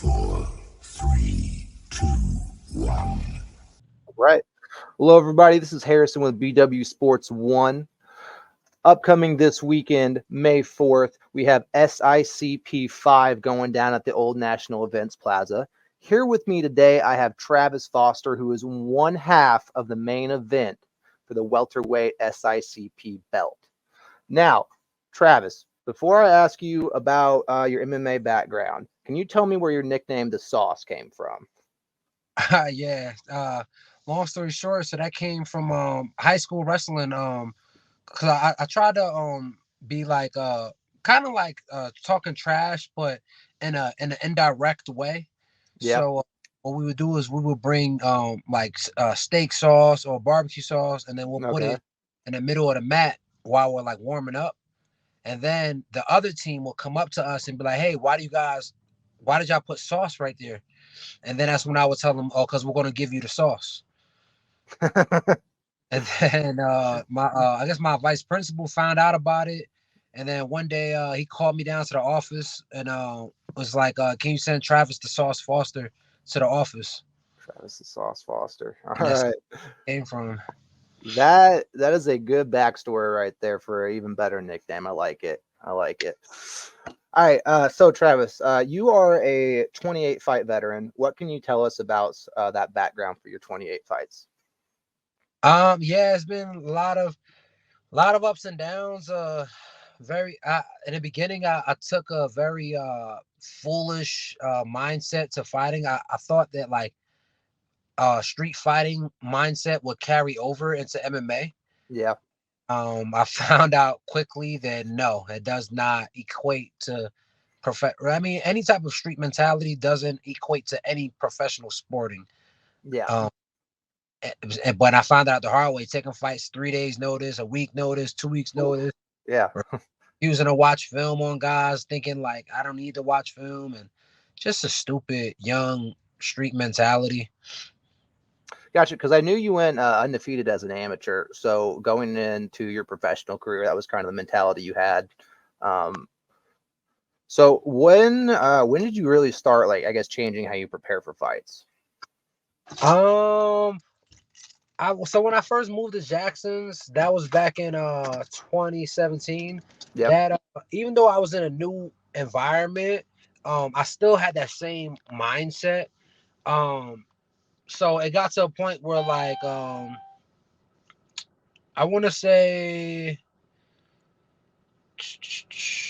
4, 3, 2, 1. Right. Hello, everybody. This is Harrison with BW Sports 1. Upcoming this weekend, May 4th, we have SICP 5 going down at the Old National Events Plaza. Here with me today, I have Travis Foster, who is one half of the main event for the welterweight SICP belt. Now, Travis, before I ask you about your MMA background, can you tell me where your nickname, The Sauce, came from? Yeah. Long story short, so that came from high school wrestling. Cause I tried to be like kind of like talking trash, but in an indirect way. Yeah. So what we would do is we would bring like steak sauce or barbecue sauce, and then we'll put Okay. it in the middle of the mat while we're like warming up. And then the other team will come up to us and be like, "Hey, why did y'all put sauce right there?" And then that's when I would tell them, "Oh, because we're gonna give you the sauce." And then my I guess my vice principal found out about it. And then one day he called me down to the office and was like, "Can you send Travis the Sauce Foster to the office?" Travis the Sauce Foster. All And that's right. where it came from. That is a good backstory right there for an even better nickname. I like it. I like it. All right. So Travis, you are a 28 fight veteran. What can you tell us about that background for your 28 fights? Yeah, it's been a lot of ups and downs. Very in the beginning, I took a very foolish mindset to fighting. I thought that like street fighting mindset would carry over into MMA. Yeah. I found out quickly that no, it does not equate to I mean, any type of street mentality doesn't equate to any professional sporting. Yeah. Um, but I found out the hard way, taking fights 3 days notice, a week notice, 2 weeks Ooh. notice, Yeah. refusing to watch film on guys, thinking like I don't need to watch film, and just a stupid young street mentality. Gotcha. Because I knew you went undefeated as an amateur. So going into your professional career, that was kind of the mentality you had. Um, so when did you really start, like, I guess, changing how you prepare for fights? Um, so when I first moved to Jackson's, that was back in 2017. Yep. That even though I was in a new environment, I still had that same mindset. Um, so it got to a point where like I want to say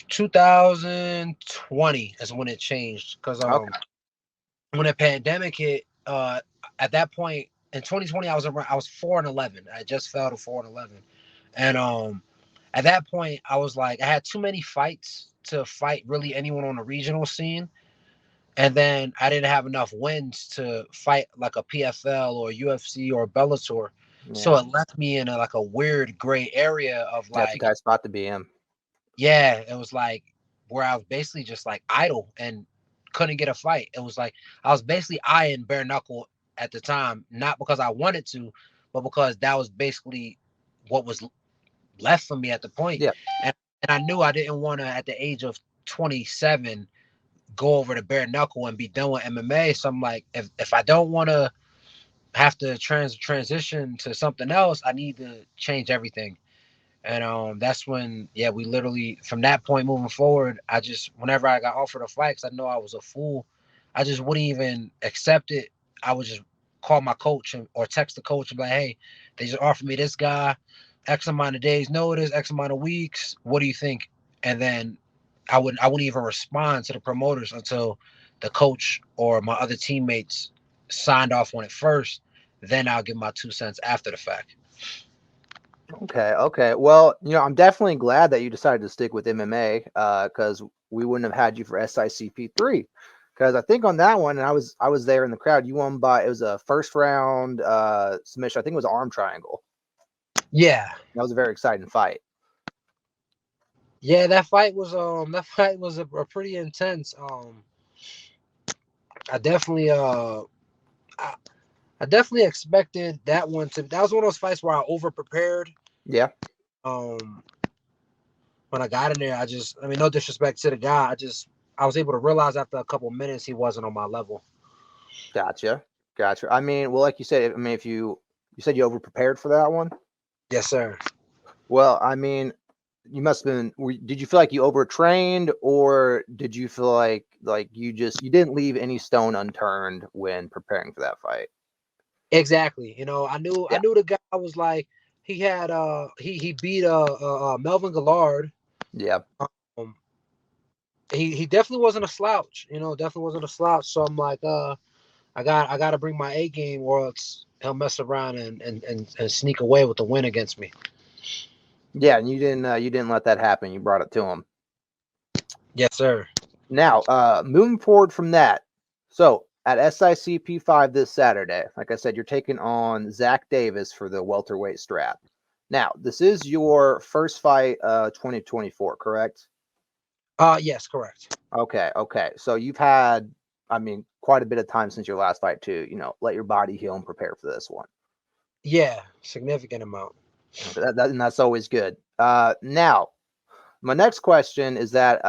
2020 is when it changed because Okay. when the pandemic hit, at that point in 2020 I was 4-11. I just fell to 4-11, and at that point I was like I had too many fights to fight really anyone on the regional scene, and then I didn't have enough wins to fight like a PFL or UFC or Bellator. So Yeah. it left me in like a weird gray area of That's a like, tight spot to be in. yeah, it was like where I was basically just like idle and couldn't get a fight. It was like I was basically eyeing bare knuckle at the time, not because I wanted to, but because that was basically what was left for me at the point. Yeah. And I knew I didn't want to at the age of 27 go over to bare knuckle and be done with MMA. So I'm like, if I don't want to have to transition to something else, I need to change everything. And that's when, yeah, we literally from that point moving forward, I just whenever I got offered a fight, because I know I was a fool, I just wouldn't even accept it. I would just call my coach or text the coach and be like, hey, they just offered me this guy, X amount of days notice, X amount of weeks. What do you think? And then I wouldn't even respond to the promoters until the coach or my other teammates signed off on it first. Then I'll give my 2 cents after the fact. Okay, okay. Well, I'm definitely glad that you decided to stick with MMA, because we wouldn't have had you for SICP 3. Because I think on that one, and I was there in the crowd. You won by, it was a first round submission. I think it was an arm triangle. Yeah. That was a very exciting fight. Yeah, that fight was a pretty intense. I definitely I, I definitely expected that one to that was one of those fights where I over prepared. Yeah, Um when I got in there, I mean no disrespect to the guy, I was able to realize after a couple minutes he wasn't on my level. Gotcha. I mean, well, like you said, I mean, if you said you over prepared for that one. Yes, sir. Well, I mean, you must have been. Did you feel like you overtrained, or did you feel like you didn't leave any stone unturned when preparing for that fight? Exactly. You know, I knew the guy was like he had he beat Melvin Gillard. Yeah. Um, he definitely wasn't a slouch. You know, definitely wasn't a slouch. So I'm like, I got to bring my A game, or else he'll mess around and sneak away with the win against me. Yeah, and you didn't let that happen. You brought it to him. Yes, sir. Now, moving forward from that, so at SICP 5 this Saturday, like I said, you're taking on Zach Davis for the welterweight strap. Now, this is your first fight, 2024, correct? Yes, correct. Okay. So you've had, I mean, quite a bit of time since your last fight to, let your body heal and prepare for this one. Yeah, significant amount. And that's always good. Now, my next question is that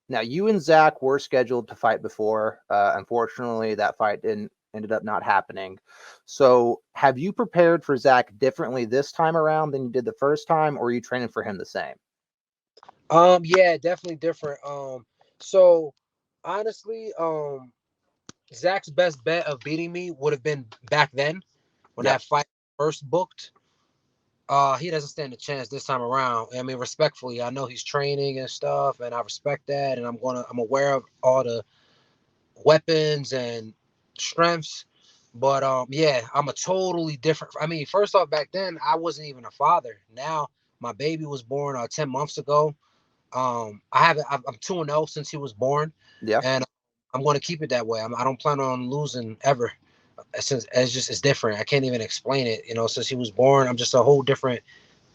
now you and Zach were scheduled to fight before. Unfortunately, that fight ended up not happening. So, have you prepared for Zach differently this time around than you did the first time, or are you training for him the same? Yeah, definitely different. So honestly, Zach's best bet of beating me would have been back then when Yep. that fight first booked. He doesn't stand a chance this time around. I mean, respectfully, I know he's training and stuff, and I respect that, and I'm aware of all the weapons and strengths. But yeah, I'm a totally different. I mean, first off, back then I wasn't even a father. Now my baby was born 10 months ago. I'm 2-0 since he was born, Yeah. and I'm going to keep it that way. I don't plan on losing ever. Since it's different. I can't even explain it. You know, since he was born, I'm just a whole different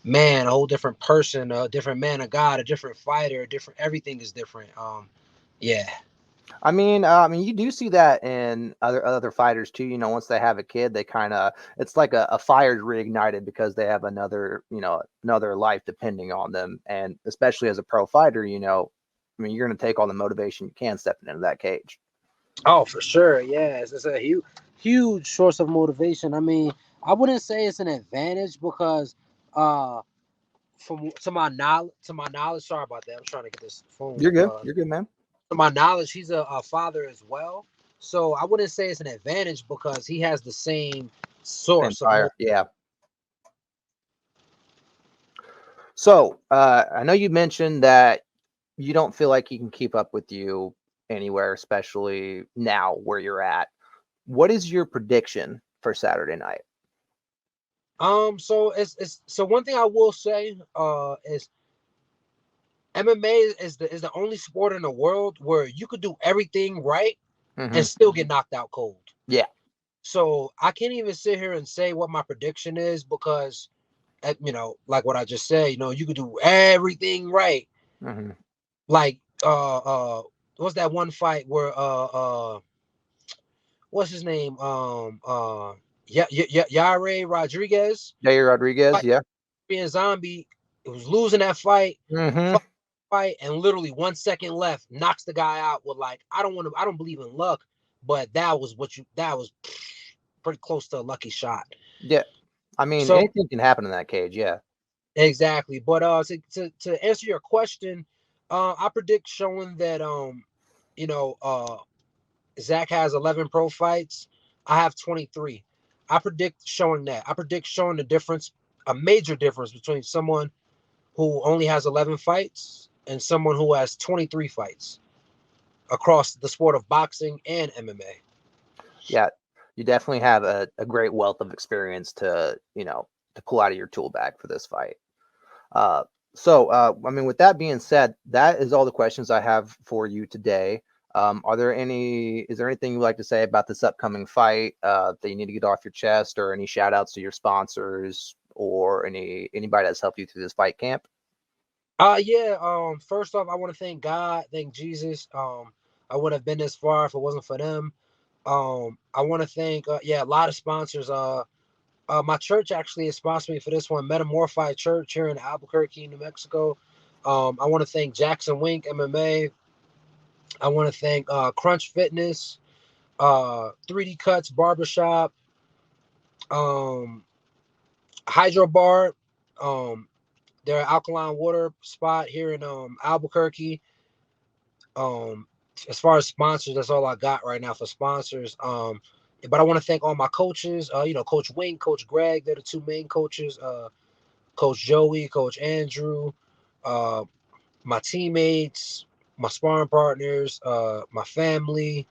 man, a whole different person, a different man of God, a different fighter, a different. Everything is different. Yeah. I mean, you do see that in other fighters too. Once they have a kid, they kind of it's like a fire's reignited because they have another life depending on them, and especially as a pro fighter, I mean, you're going to take all the motivation you can stepping into that cage. Oh, for sure. Yeah, it's a huge source of motivation. I mean, I wouldn't say it's an advantage because, from to my knowledge. Sorry about that. I'm trying to get this phone. You're good. You're good, man. To my knowledge, he's a father as well. So I wouldn't say it's an advantage because he has the same Same source of fire. Yeah. So I know you mentioned that you don't feel like he can keep up with you anywhere, especially now where you're at. What is your prediction for Saturday night? So so one thing I will say is MMA is the only sport in the world where you could do everything right and still get knocked out cold. Yeah. So I can't even sit here and say what my prediction is because, like what I just said, you could do everything right. Mm-hmm. Like what's that one fight where what's his name Yair Rodriguez Jair Rodriguez. fight, Yeah. being zombie, it was losing that fight. Mm-hmm. Fight, and literally 1 second left, knocks the guy out with like, I don't believe in luck, but that was pretty close to a lucky shot. Yeah. I mean, So anything can happen in that cage. Yeah. exactly. But to answer your question, I predict showing that you know, Zach has 11 pro fights. I have 23. I predict showing that. I predict showing the difference, a major difference between someone who only has 11 fights and someone who has 23 fights across the sport of boxing and MMA. Yeah. You definitely have a great wealth of experience to pull out of your tool bag for this fight. I mean, with that being said, that is all the questions I have for you today. Is there anything you'd like to say about this upcoming fight that you need to get off your chest, or any shout outs to your sponsors or anybody that's helped you through this fight camp? Yeah. First off, I want to thank God, thank Jesus. I would have been this far if it wasn't for them. I want to thank a lot of sponsors. My church actually has sponsored me for this one, Metamorphied Church here in Albuquerque, New Mexico. I want to thank Jackson Wink MMA. I want to thank Crunch Fitness, 3D Cuts Barbershop, Hydro Bar, their alkaline water spot here in Albuquerque. As far as sponsors, that's all I got right now for sponsors. But I want to thank all my coaches. Coach Wing, Coach Greg, they're the two main coaches. Coach Joey, Coach Andrew, my teammates, my sparring partners, my family.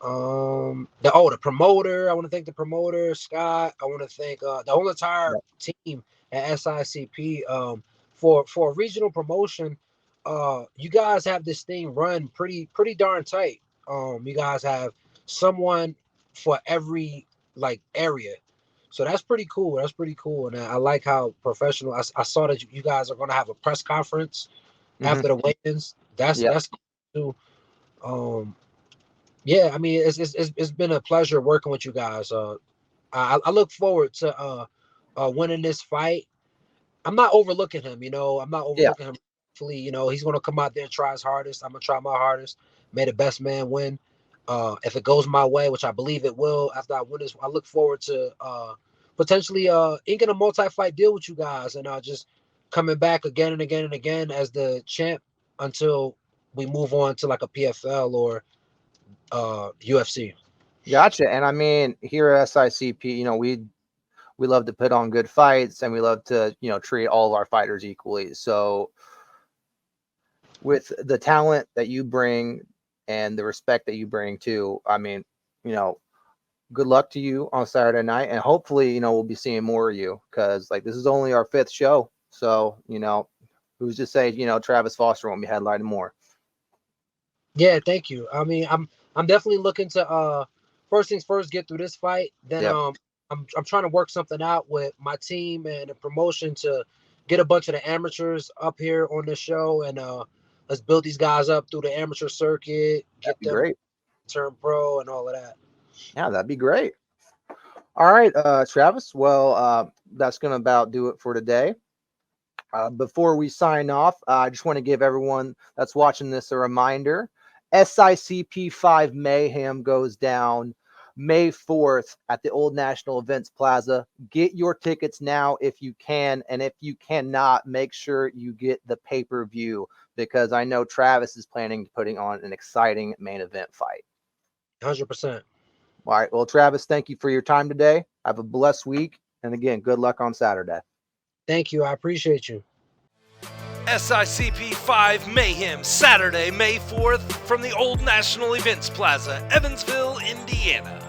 The promoter. I want to thank the promoter, Scott. I want to thank the whole entire team at SICP. For a regional promotion, you guys have this thing run pretty darn tight. You guys have someone for every area, so that's pretty cool. That's pretty cool, and I like how professional. I saw that you guys are going to have a press conference after the weigh-ins. That's cool too. Yeah, I mean, it's been a pleasure working with you guys. I look forward to winning this fight. I'm not overlooking him, I'm not overlooking him. Hopefully, he's gonna come out there and try his hardest. I'm gonna try my hardest. May the best man win. If it goes my way, which I believe it will, after I win this, I look forward to potentially inking a multi-fight deal with you guys, and just coming back again and again and again as the champ until we move on to like a PFL or UFC. Gotcha. And I mean, here at SICP, we love to put on good fights, and we love to, treat all of our fighters equally. So with the talent that you bring and the respect that you bring too, I mean, good luck to you on Saturday night, and hopefully, we'll be seeing more of you, because this is only our 5th show. So, who's to say, Travis Foster won't be headlining more. Yeah, thank you. I mean, I'm definitely looking to first things first, get through this fight. Then I'm trying to work something out with my team and the promotion to get a bunch of the amateurs up here on this show, and let's build these guys up through the amateur circuit, get them great. Turn pro and all of that. Yeah, that'd be great. All right, Travis. Well, that's gonna about do it for today. Before we sign off, I just want to give everyone that's watching this a reminder. SICP 5 Mayhem goes down May 4th at the Old National Events Plaza. Get your tickets now if you can, and if you cannot, make sure you get the pay-per-view, because I know Travis is planning putting on an exciting main event fight. 100%. All right. Well, Travis, thank you for your time today. Have a blessed week. And again, good luck on Saturday. Thank you. I appreciate you. SICP 5 Mayhem, Saturday, May 4th, from the Old National Events Plaza, Evansville, Indiana.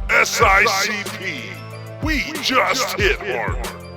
SICP, we just hit harder.